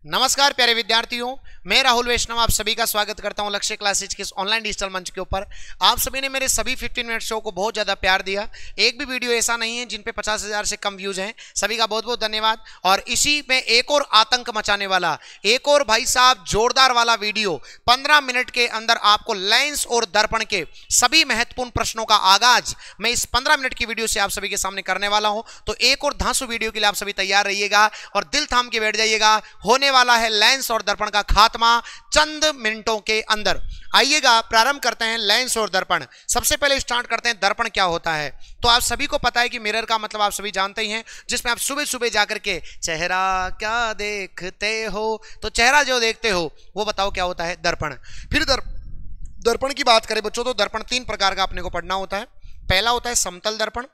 नमस्कार प्यारे विद्यार्थियों, मैं राहुल वैष्णव आप सभी का स्वागत करता हूं लक्ष्य क्लासेज के इस ऑनलाइन डिजिटल मंच के ऊपर। आप सभी ने मेरे सभी 15 मिनट शो को बहुत ज़्यादा प्यार दिया। एक भी वीडियो ऐसा नहीं है जिन पे 50,000 से कम व्यूज हैं। सभी का बहुत बहुत धन्यवाद। और इसी में एक और आतंक मचाने वाला, एक और भाई साहब जोरदार वाला वीडियो 15 मिनट के अंदर आपको लेंस और दर्पण के सभी महत्वपूर्ण प्रश्नों का आगाज मैं इस 15 मिनट की वीडियो से आप सभी के सामने करने वाला हूं। तो एक और धांसू वीडियो के लिए आप सभी तैयार रहिएगा और दिल थाम के बैठ जाइएगा। होने वाला है लेंस और दर्पण का खात्मा चंद मिनटों के अंदर। आइएगा प्रारंभ करते हैं लेंस और दर्पण। सबसे पहले स्टार्ट करते हैं दर्पण क्या होता है। तो आप सभी को पता है कि मिरर का मतलब आप सभी जानते ही हैं, जिसमें आप सुबह सुबह जाकर के चेहरा क्या देखते हो, तो चेहरा जो देखते हो वो बताओ क्या होता है, दर्पण। फिर दर्पण की बात करें बच्चों तो दर्पण 3 प्रकार का अपने को पढ़ना होता है। पहला होता है समतल दर्पण,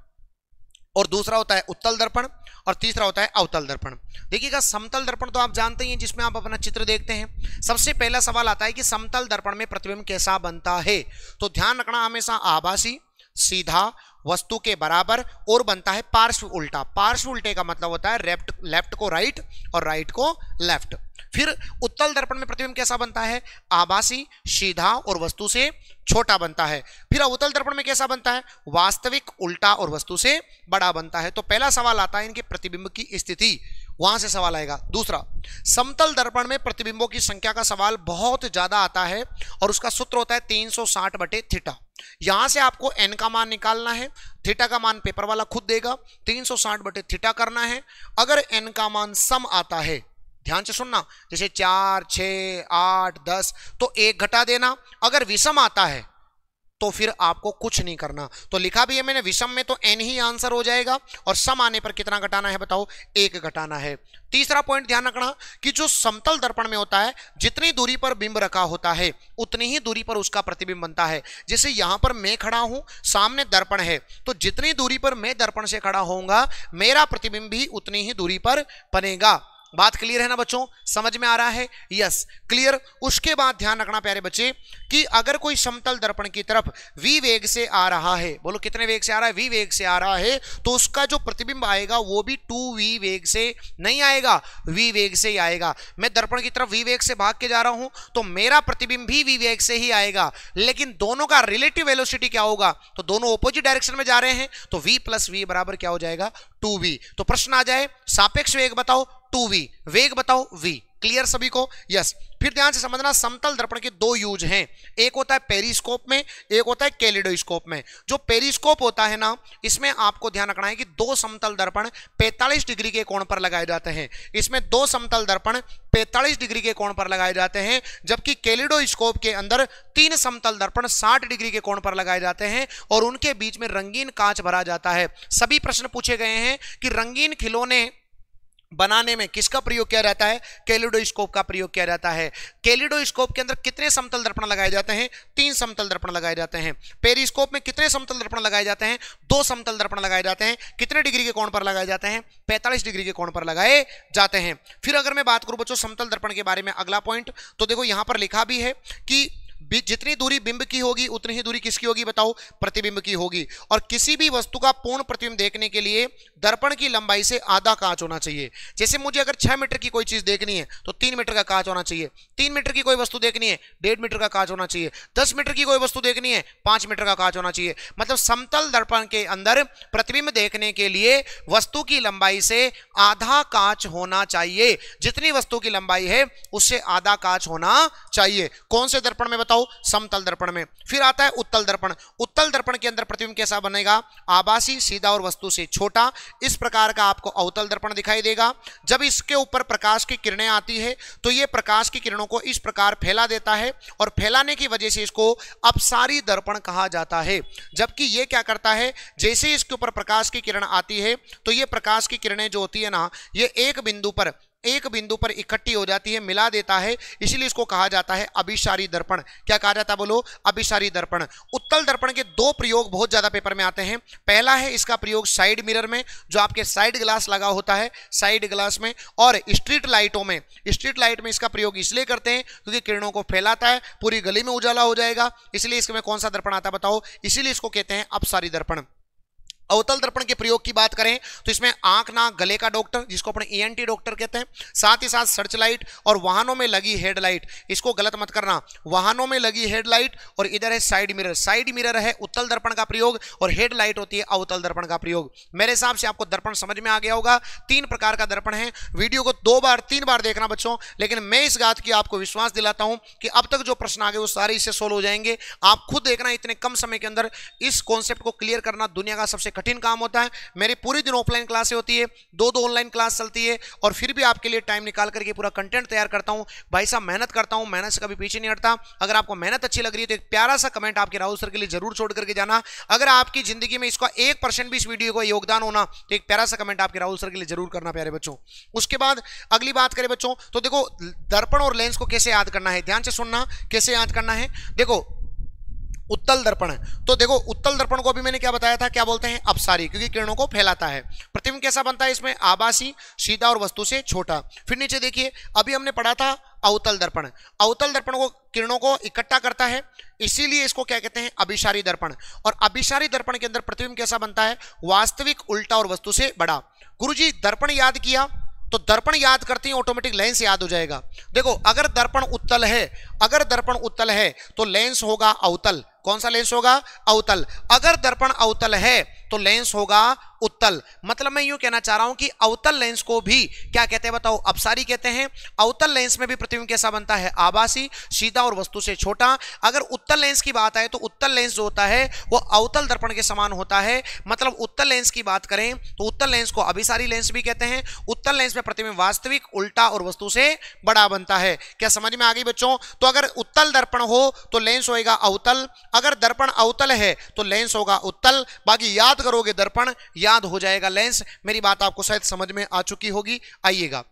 और दूसरा होता है उत्तल दर्पण, और तीसरा होता है अवतल दर्पण। देखिएगा समतल दर्पण तो आप जानते ही हैं, जिसमें आप अपना चित्र देखते हैं। सबसे पहला सवाल आता है कि समतल दर्पण में प्रतिबिंब कैसा बनता है। तो ध्यान रखना हमेशा आभासी, सीधा, वस्तु के बराबर और बनता है पार्श्व उल्टा। पार्श्व उल्टे का मतलब होता है लेफ्ट को राइट और राइट को लेफ्ट। फिर उत्तल दर्पण में प्रतिबिंब कैसा बनता है, आभासी, सीधा और वस्तु से छोटा बनता है। फिर अवतल दर्पण में कैसा बनता है, वास्तविक, उल्टा और वस्तु से बड़ा बनता है। तो पहला सवाल आता है इनके प्रतिबिंब की स्थिति, वहां से सवाल आएगा। दूसरा, समतल दर्पण में प्रतिबिंबों की संख्या का सवाल बहुत ज्यादा आता है और उसका सूत्र होता है 360/थीटा। यहां से आपको n का मान निकालना है, थीटा का मान पेपर वाला खुद देगा, 360/थीटा करना है। अगर n का मान सम आता है, ध्यान से सुनना, जैसे 4, 6, 8, 10 तो 1 घटा देना। अगर विषम आता है तो फिर आपको कुछ नहीं करना। तो लिखा भी है मैंने, विषम में तो n ही आंसर हो जाएगा और सम आने पर कितना घटाना है बताओ, 1 घटाना है। तीसरा पॉइंट ध्यान रखना कि जो समतल दर्पण में होता है, जितनी दूरी पर बिंब रखा होता है उतनी ही दूरी पर उसका प्रतिबिंब बनता है। जैसे यहां पर मैं खड़ा हूं, सामने दर्पण है, तो जितनी दूरी पर मैं दर्पण से खड़ा होऊंगा मेरा प्रतिबिंब भी उतनी ही दूरी पर बनेगा। बात क्लियर है ना बच्चों, समझ में आ रहा है? Yes, clear. उसके बाद ध्यान रखना प्यारे बच्चे कि अगर कोई समतल दर्पण की तरफ v वेग से आ रहा है, बोलो कितने वेग से आ रहा है, v वेग से आ रहा है, तो उसका जो प्रतिबिंब आएगा वो भी 2v वेग से नहीं आएगा, v वेग से ही आएगा। मैं दर्पण की तरफ v वेग से भाग के जा रहा हूं तो मेरा प्रतिबिंब भी v वेग से ही आएगा, लेकिन दोनों का रिलेटिव वेलोसिटी क्या होगा, तो दोनों ऑपोजिट डायरेक्शन में जा रहे हैं, तो v + v बराबर क्या हो जाएगा, 2v। तो प्रश्न आ जाए सापेक्ष वेग बताओ 2v, वेग बताओ v। क्लियर सभी को? यस। फिर ध्यान से समझना, समतल दर्पण के 2 यूज हैं। एक होता है पेरिस्कोप में, एक होता है कैलिडोस्कोप में। जो पेरिस्कोप होता है ना, इसमें आपको ध्यान रखना है कि 2 समतल दर्पण 45 डिग्री के कोण पर लगाए जाते हैं। इसमें 2 समतल दर्पण 45 डिग्री के कोण पर लगाए जाते हैं, जबकि कैलिडोस्कोप के अंदर 3 समतल दर्पण 60 डिग्री के कोण पर लगाए जाते हैं और उनके बीच में रंगीन कांच भरा जाता है। सभी प्रश्न पूछे गए हैं कि रंगीन खिलौने बनाने में किसका प्रयोग किया जाता है, कैलिडोस्कोप का प्रयोग किया जाता है। कैलिडोस्कोप के अंदर कितने समतल दर्पण लगाए जाते हैं, 3 समतल दर्पण लगाए जाते हैं। पेरिस्कोप में कितने समतल दर्पण लगाए जाते हैं, 2 समतल दर्पण लगाए जाते हैं। कितने डिग्री के कोण पर लगाए जाते हैं, 45 डिग्री के कोण पर लगाए जाते हैं। फिर अगर मैं बात करूं बच्चों समतल दर्पण के बारे में, अगला पॉइंट तो देखो यहां पर लिखा भी है कि जितनी दूरी बिंब की होगी उतनी ही दूरी किसकी होगी बताओ, प्रतिबिंब की होगी। और किसी भी वस्तु का पूर्ण प्रतिबिंब देखने के लिए दर्पण की लंबाई से आधा कांच होना चाहिए। जैसे मुझे अगर 6 मीटर की कोई चीज देखनी है तो 3 मीटर का कांच होना चाहिए। 3 मीटर की कोई वस्तु देखनी है 1.5 मीटर का कांच होना चाहिए। 10 मीटर की कोई वस्तु देखनी है 5 मीटर का कांच होना चाहिए। मतलब समतल दर्पण के अंदर प्रतिबिंब देखने के लिए वस्तु की लंबाई से आधा कांच होना चाहिए। जितनी वस्तु की लंबाई है उससे आधा कांच होना चाहिए। कौन से दर्पण में बताओ, समतल दर्पण में। फिर आता है उत्तल दर्पण। उत्तल दर्पण के अंदर प्रतिबिंब कैसा बनेगा, आभासी, सीधा और वस्तु से छोटा। इस प्रकार का आपको अवतल दर्पण दिखाई देगा। जब इसके ऊपर प्रकाश की किरणें आती है तो ये प्रकाश की किरणों को इस प्रकार फैला देता है और फैलाने की वजह से इसको अपसारी दर्पण कहा जाता है। जबकि ये क्या करता है, जैसे इसके ऊपर प्रकाश की किरण आती है तो ये प्रकाश की किरणें जो होती है ना, ये एक बिंदु पर इकट्ठी हो जाती है, मिला देता है, इसीलिए इसको कहा जाता है अभिसारी दर्पण। क्या कहा जाता है बोलो, अभिसारी दर्पण। उत्तल दर्पण के 2 प्रयोग बहुत ज्यादा पेपर में आते हैं। पहला है इसका प्रयोग साइड मिरर में, जो आपके साइड ग्लास लगा होता है, साइड ग्लास में, और स्ट्रीट लाइटों में। स्ट्रीट लाइट में इसका प्रयोग इसलिए करते हैं क्योंकि किरणों को फैलाता है, पूरी गली में उजाला हो जाएगा, इसलिए इसमें कौन सा दर्पण आता है बताओ, इसीलिए इसको कहते हैं अपसारी दर्पण। अवतल दर्पण के प्रयोग की बात करें तो इसमें आंख नाक गले का डॉक्टर, जिसको अपने ENT डॉक्टर कहते हैं, साथ ही साथ सर्च लाइट और वाहनों में लगी हेडलाइट, इसको गलत मत करना, वाहनों में लगी हेडलाइट, और इधर है साइड मिरर, साइड मिरर है उत्तल दर्पण का प्रयोग और हेडलाइट होती है अवतल दर्पण का प्रयोग। मेरे हिसाब से आपको दर्पण समझ में आ गया होगा। 3 प्रकार का दर्पण है। वीडियो को 2 बार 3 बार देखना बच्चों, लेकिन मैं इस बात की आपको विश्वास दिलाता हूं कि अब तक जो प्रश्न आ गए वो सारे इससे सोल्व हो जाएंगे। आप खुद देखना, इतने कम समय के अंदर इस कॉन्सेप्ट को क्लियर करना दुनिया का सबसे कठिन काम होता है। मेरे पूरे दिन ऑफलाइन क्लासें होती है, 2 ऑनलाइन क्लास चलती है, और फिर भी आपके लिए टाइम निकाल करके पूरा कंटेंट तैयार करता हूं। भाई साहब मेहनत करता हूं, मेहनत से कभी पीछे नहीं हटता। अगर आपको मेहनत अच्छी लग रही है तो एक प्यारा सा कमेंट आपके राहुल सर के लिए जरूर छोड़ करके जाना। अगर आपकी जिंदगी में इसका 1% भी इस वीडियो को योगदान होना तो एक प्यारा सा कमेंट आपके राहुल सर के लिए जरूर करना प्यारे बच्चों। उसके बाद अगली बात करें बच्चों तो देखो दर्पण और लेंस को कैसे याद करना है, ध्यान से सुनना कैसे याद करना है। देखो उत्तल दर्पण है तो देखो उत्तल दर्पण को अभी मैंने क्या बताया था, क्या बोलते हैं अपसारी, क्योंकि किरणों को फैलाता है। प्रतिबिंब कैसा बनता है इसमें, आभासी, सीधा और वस्तु से छोटा। फिर नीचे देखिए अभी हमने पढ़ा था अवतल दर्पण, अवतल दर्पण को किरणों को इकट्ठा करता है, इसीलिए इसको क्या कहते हैं अभिसारी दर्पण। और अभिसारी दर्पण के अंदर प्रतिबिंब कैसा बनता है, वास्तविक, उल्टा और वस्तु से बड़ा। गुरुजी दर्पण याद किया तो दर्पण याद करते ही ऑटोमेटिक लेंस याद हो जाएगा। देखो अगर दर्पण उत्तल है, अगर दर्पण उत्तल है तो लेंस होगा अवतल। कौन सा लेंस होगा, अवतल। अगर दर्पण अवतल है तो लेंस होगा उत्तल। मतलब मैं यूं कहना चाह रहा हूं कि अवतल लेंस को भी क्या कहते हैं बताओ, अपसारी कहते हैं। अवतल लेंस में भी प्रतिबिंब कैसा बनता है, आभासी, सीधा और वस्तु से छोटा। अगर उत्तल लेंस की बात आए तो उत्तल लेंस जो होता है वो अवतल दर्पण के समान होता है। मतलब उत्तल लेंस की बात करें तो उत्तल लेंस को अभिसारी लेंस भी कहते हैं। उत्तल लेंस में प्रतिबिंब वास्तविक, उल्टा और वस्तु से बड़ा बनता है। क्या समझ में आ गई बच्चों। तो अगर उत्तल दर्पण हो तो लेंस होएगा अवतल, अगर दर्पण अवतल है तो लेंस होगा उत्तल। बाकी याद करोगे दर्पण, याद हो जाएगा लेंस। मेरी बात आपको शायद समझ में आ चुकी होगी। आइएगा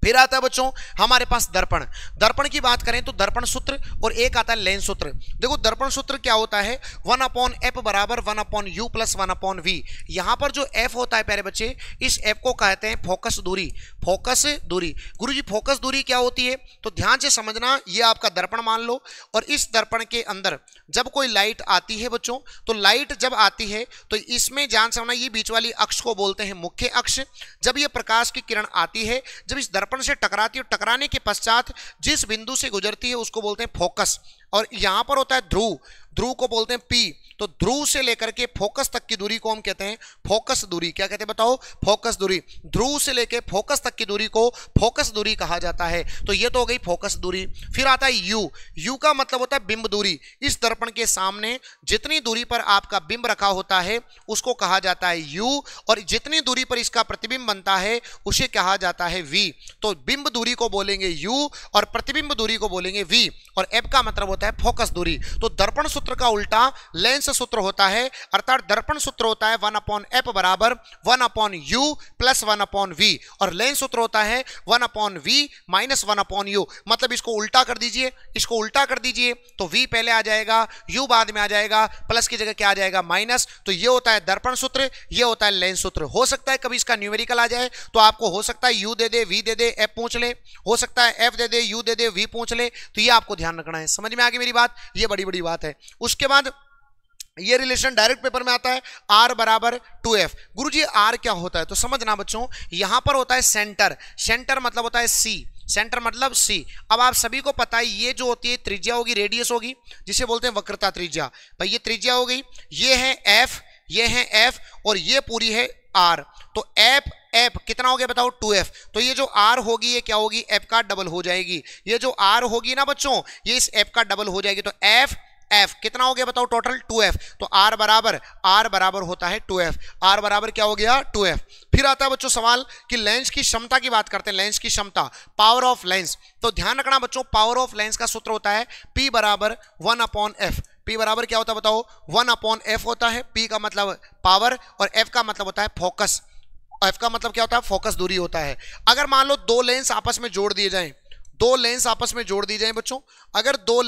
फिर आता है बच्चों हमारे पास दर्पण। दर्पण की बात करें तो दर्पण सूत्र और एक आता है लेंस सूत्र। देखो दर्पण सूत्र क्या होता है, 1/f बराबर 1/u प्लस 1/v। यहां पर जो f होता है प्यारे बच्चे, इस f को कहते हैं फोकस दूरी। फोकस दूरी, गुरुजी फोकस दूरी क्या होती है, तो ध्यान से समझना। ये आपका दर्पण मान लो, और इस दर्पण के अंदर जब कोई लाइट आती है बच्चों, तो लाइट जब आती है तो इसमें ध्यान से होना, ये बीच वाली अक्ष को बोलते हैं मुख्य अक्ष। जब ये प्रकाश की किरण आती है, जब इस दर्पण से टकराती है, टकराने के पश्चात जिस बिंदु से गुजरती है उसको बोलते हैं फोकस। और यहां पर होता है ध्रुव, ध्रुव को बोलते हैं P। तो ध्रुव से लेकर के फोकस तक की दूरी को हम कहते हैं फोकस दूरी। क्या कहते हैं बताओ, फोकस दूरी। ध्रुव से लेकर फोकस तक की दूरी को फोकस दूरी कहा जाता है। तो ये तो हो गई फोकस दूरी। फिर आता है U। U का मतलब होता है बिंब दूरी। इस दर्पण के सामने जितनी दूरी पर आपका बिंब रखा होता है उसको कहा जाता है U, और जितनी दूरी पर इसका प्रतिबिंब बनता है उसे कहा जाता है V। तो बिंब दूरी को बोलेंगे U और प्रतिबिंब दूरी को बोलेंगे V, और F का मतलब होता है फोकस दूरी। तो दर्पण सूत्र का उल्टा लेंस सूत्र होता है, अर्थात दर्पण सूत्र होता है 1/f बराबर 1/u प्लस 1/v, और लेंस सूत्र होता है 1/v माइनस 1/u। मतलब इसको उल्टा कर दीजिए, इसको उल्टा कर दीजिए तो v पहले आ जाएगा, u बाद में आ जाएगा, प्लस की जगह क्या आ जाएगा, माइनस। तो ये होता है दर्पण सूत्र, ये होता है लेंस सूत्र। हो सकता है कभी इसका न्यूमेरिकल आ जाए तो आपको हो सकता है u दे दे, v दे दे, f पूछ ले, हो सकता है f दे दे, u दे दे, v पूछ ले। तो ये आपको ध्यान रखना है। समझ में आ गई मेरी बात, ये बड़ी बड़ी बात है। उसके बाद ये रिलेशन डायरेक्ट पेपर में आता है r बराबर 2f। गुरुजी r क्या होता है, तो समझना बच्चों, यहां पर होता है सेंटर। सेंटर मतलब होता है c, सेंटर मतलब C। अब आप सभी को पता है ये जो होती है त्रिज्या होगी, रेडियस होगी, जिसे बोलते हैं वक्रता त्रिज्या। भाई ये त्रिज्या हो गई, ये है f, ये है f, और ये पूरी है r। तो f कितना हो गया बताओ, 2f। तो ये जो r होगी ये क्या होगी, f का डबल हो जाएगी। ये जो r होगी ना बच्चों, ये इस f का डबल हो जाएगी। तो f कितना हो गया बताओ, टोटल 2f। तो r बराबर होता है 2f। r बराबर क्या हो गया, 2f। फिर आता है बच्चों सवाल कि लेंस की क्षमता की बात करते हैं। लेंस की क्षमता, पावर ऑफ लेंस। तो ध्यान रखना बच्चों, पावर ऑफ लेंस का सूत्र होता है P बराबर 1/f। P बराबर क्या होता है बताओ, 1/f होता है। P का मतलब पावर और F का मतलब होता है फोकस। F का मतलब क्या होता है, फोकस दूरी होता है। अगर मान लो दो लेंस आपस में जोड़ दिए जाएं, दो लेंस आपस में जोड़ दिए जाएं बच्चों, अगर दो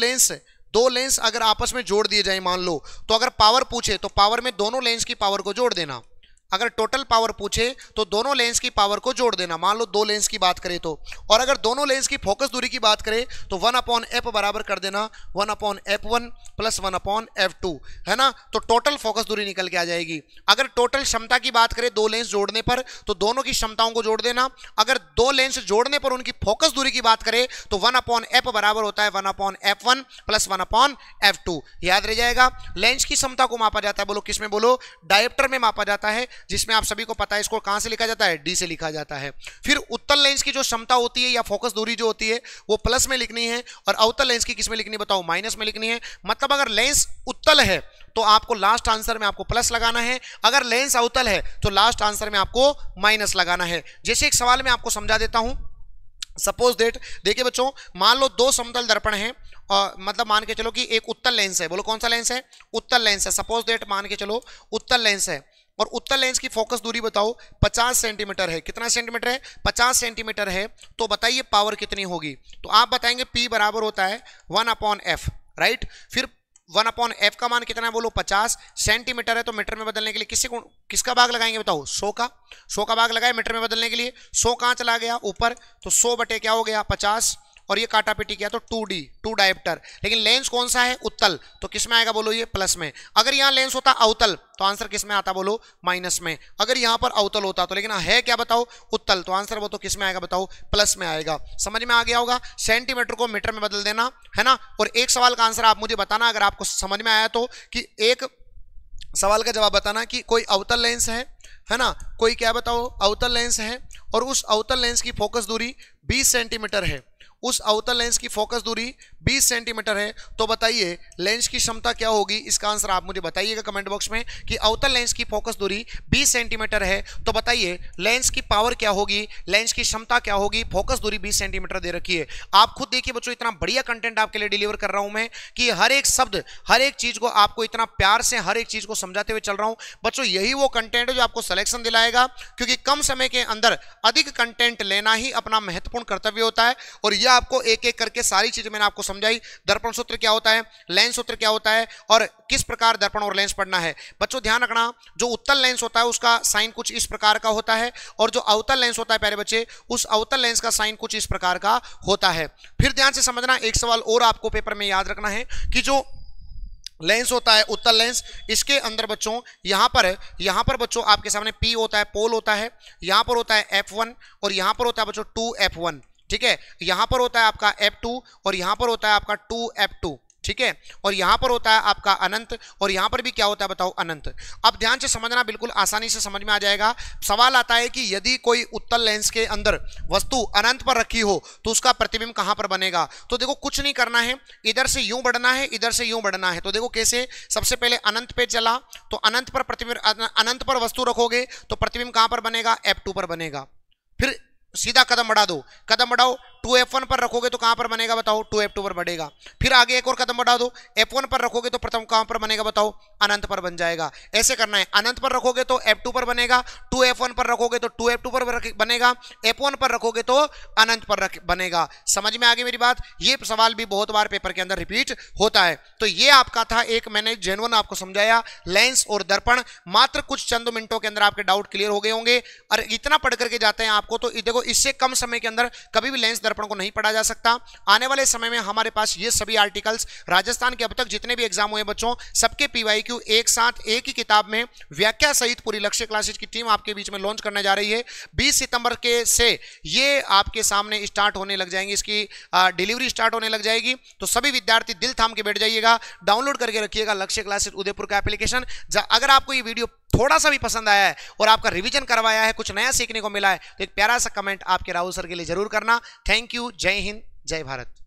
लेंस अगर आपस में जोड़ दिए जाए मान लो, तो अगर पावर पूछे तो पावर में दोनों लेंस की पावर को जोड़ देना। अगर टोटल पावर पूछे तो दोनों लेंस की पावर को जोड़ देना। मान लो 2 लेंस की बात करें तो, और अगर दोनों लेंस की फोकस दूरी की बात करें तो 1/f बराबर कर देना 1/f1 प्लस 1/f2, है ना। तो टोटल फोकस दूरी निकल के आ जाएगी। अगर टोटल क्षमता की बात करें 2 लेंस जोड़ने पर तो दोनों की क्षमताओं को जोड़ देना। अगर 2 लेंस जोड़ने पर उनकी फोकस दूरी की बात करें तो 1/f बराबर होता है 1/f1 प्लस 1/f2। याद रह जाएगा। लेंस की क्षमता को मापा जाता है, बोलो किसमें, बोलो डायोप्टर में मापा जाता है, जिसमें आप सभी को पता है इसको कहां से लिखा जाता है, डी से लिखा जाता है। फिर उत्तल लेंस की जो क्षमता होती है या फोकस दूरी जो होती है वो प्लस में लिखनी है, और अवतल लेंस की किसमें लिखनी बताओ, माइनस में लिखनी है। मतलब अगर लेंस उत्तल है तो आपको लास्ट आंसर में आपको प्लस लगाना है, अगर लेंस अवतल है तो लास्ट आंसर में आपको माइनस लगाना है। जैसे एक सवाल में आपको समझा देता हूं। सपोज दैट, देखिए बच्चों, मान लो 2 समतल दर्पण हैं, और मतलब मान के चलो कि एक उत्तल लेंस है, बोलो कौन सा लेंस है, उत्तल लेंस है। सपोज दैट मान के चलो उत्तल लेंस है, और उत्तल लेंस की फोकस दूरी बताओ 50 सेंटीमीटर है। कितना सेंटीमीटर है, 50 सेंटीमीटर है। तो बताइए पावर कितनी होगी। तो आप बताएंगे P बराबर होता है 1/f, राइट। फिर 1/f का मान कितना है, बोलो 50 सेंटीमीटर है, तो मीटर में बदलने के लिए किसका भाग लगाएंगे बताओ, 100 का भाग लगाए मीटर में बदलने के लिए। 100 कहां चला गया, ऊपर, तो 100 बटे क्या हो गया 50, और ये काटा पीटी किया तो 2D, 2 डायोप्टर। लेकिन लेंस कौन सा है, उत्तल, तो किस में आएगा बोलो, ये प्लस में। अगर यहाँ लेंस होता अवतल तो आंसर किस में आता बोलो, माइनस में। अगर यहाँ पर अवतल होता तो, लेकिन है क्या बताओ, उत्तल, तो आंसर वो तो किस में आएगा बताओ, प्लस में आएगा। समझ में आ गया होगा। सेंटीमीटर को मीटर में बदल देना, है ना। और एक सवाल का आंसर आप मुझे बताना अगर आपको समझ में आया तो, कि एक सवाल का जवाब बताना कि कोई अवतल लेंस है ना, कोई क्या बताओ अवतल लेंस है, और उस अवतल लेंस की फोकस दूरी 20 सेंटीमीटर है। उस अवतल लेंस की फोकस दूरी 20 सेंटीमीटर है। तो बताइए लेंस की क्षमता क्या होगी। इसका आंसर आप मुझे बताइएगा कमेंट बॉक्स में, कि अवतल लेंस की फोकस दूरी 20 सेंटीमीटर है, तो बताइए लेंस की पावर क्या होगी, लेंस की क्षमता क्या होगी। फोकस दूरी 20 सेंटीमीटर दे रखी है। आप खुद देखिए बच्चों, इतना बढ़िया कंटेंट आपके लिए डिलीवर कर रहा हूं मैं, कि हर एक शब्द, हर एक चीज को आपको इतना प्यार से हर एक चीज को समझाते हुए चल रहा हूं। बच्चों यही वो कंटेंट है जो आपको सिलेक्शन दिलाएगा, क्योंकि कम समय के अंदर अधिक कंटेंट लेना ही अपना महत्वपूर्ण कर्तव्य होता है। और यह आपको एक एक करके सारी चीजें मैंने आपको समझाई। दर्पण सूत्र क्या होता है, लेंस सूत्र क्या होता है, और किस प्रकार दर्पण और लेंस पढ़ना है। बच्चों ध्यान रखना, जो उत्तल लेंस होता है उसका साइन कुछ इस प्रकार का होता है, और जो अवतल लेंस होता है प्यारे बच्चे, उस अवतल लेंस का साइन कुछ इस प्रकार का होता है। फिर ध्यान से समझना, एक सवाल और आपको पेपर में याद रखना है, कि जो लेंस होता है उत्तल लेंस, इसके अंदर बच्चों यहां पर बच्चों आपके सामने P होता है, पोल होता है, यहां पर होता है F1, और यहां पर होता है बच्चों 2F1, ठीक है। यहां पर होता है आपका F2, और यहां पर होता है आपका 2F2, ठीक है। और यहां पर होता है आपका अनंत, और यहां पर भी क्या होता है बताओ, अनंत। अब ध्यान से समझना, बिल्कुल आसानी से समझ में आ जाएगा। सवाल आता है कि यदि कोई उत्तल लेंस के अंदर वस्तु अनंत पर रखी हो तो उसका प्रतिबिंब कहां पर बनेगा। तो देखो कुछ नहीं करना है, इधर से यूं बढ़ना है, इधर से यूं बढ़ना है। तो देखो कैसे, सबसे पहले अनंत पे चला तो अनंत पर प्रतिबिंब, अनंत पर वस्तु रखोगे तो प्रतिबिंब कहां पर बनेगा, F2 पर बनेगा। फिर सीधा कदम बढ़ा दो, कदम बढ़ाओ, 2F1 पर रखोगे तो कहां पर बनेगा बताओ, 2F2 पर बढ़ेगा। फिर आगे एक और कदम बढ़ा दो, F1 पर रखोगे तो प्रथम कहां पर बनेगा बताओ, अनंत पर बन जाएगा। ऐसे करना है, अनंत पर रखोगे तो F2 पर बनेगा, 2F1 पर रखोगे तो 2F2 पर बनेगा, F1 पर रखोगे तो अनंत पर बनेगा। समझ में आ गई मेरी बात। ये सवाल भी बहुत बार पेपर के अंदर रिपीट होता है। तो ये आपका था एक, मैंने जेन्युइन आपको समझाया लेंस और दर्पण। मात्र कुछ चंद मिनटों के अंदर आपके डाउट क्लियर हो गए होंगे। और इतना पढ़ करके जाते हैं आपको, तो देखो इससे कम समय के अंदर कभी भी लेंस दर्पण को नहीं पढ़ा जा सकता। आने वाले समय में हमारे पास ये सभी आर्टिकल्स, राजस्थान के अब तक जितने भी एग्जाम हुए बच्चों, सबके PYQ एक साथ एक ही किताब में व्याख्या सहित पूरी लक्ष्य क्लासेज की टीम आपके बीच में लॉन्च करने जा रही है। 20 सितंबर के से ये आपके सामने स्टार्ट होने लग जाएंगे, इसकी डिलीवरी स्टार्ट होने लग जाएगी। तो सभी विद्यार्थी दिल थाम के बैठ जाइएगा, डाउनलोड करके रखिएगा लक्ष्य क्लासेज उदयपुर का एप्लीकेशन। अगर आपको ये वीडियो थोड़ा सा भी पसंद आया है और आपका रिवीजन करवाया है, कुछ नया सीखने को मिला है, तो एक प्यारा सा कमेंट आपके राहुल सर के लिए जरूर करना। Thank you. जय हिंद, जय भारत।